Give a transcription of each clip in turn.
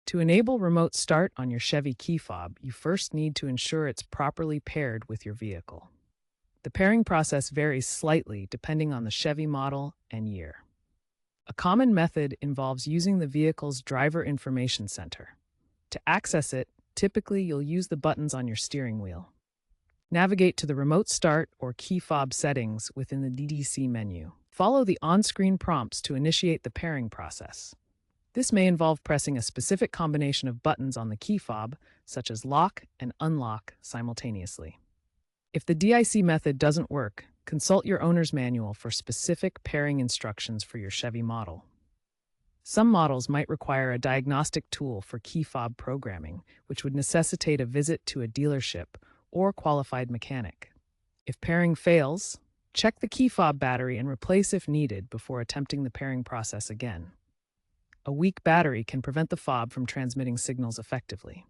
To enable remote start on your Chevy key fob, you first need to ensure it's properly paired with your vehicle. The pairing process varies slightly depending on the Chevy model and year. A common method involves using the vehicle's driver information center. To access it, typically you'll use the buttons on your steering wheel. Navigate to the remote start or key fob settings within the DDC menu. Follow the on-screen prompts to initiate the pairing process. This may involve pressing a specific combination of buttons on the key fob, such as lock and unlock simultaneously. If the DIC method doesn't work, consult your owner's manual for specific pairing instructions for your Chevy model. Some models might require a diagnostic tool for key fob programming, which would necessitate a visit to a dealership or qualified mechanic. If pairing fails, check the key fob battery and replace if needed before attempting the pairing process again. A weak battery can prevent the fob from transmitting signals effectively.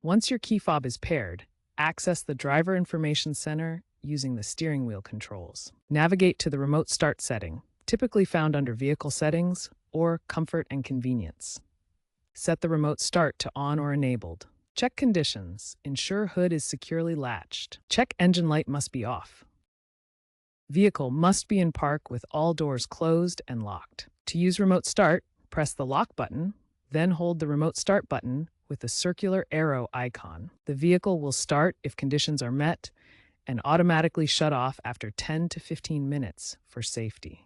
Once your key fob is paired, access the driver information center using the steering wheel controls. Navigate to the remote start setting, typically found under Vehicle Settings or Comfort and Convenience. Set the remote start to on or enabled. Check conditions. Ensure hood is securely latched. Check engine light must be off. Vehicle must be in park with all doors closed and locked. To use remote start, press the lock button, then hold the remote start button with the circular arrow icon. The vehicle will start if conditions are met and automatically shut off after 10 to 15 minutes for safety.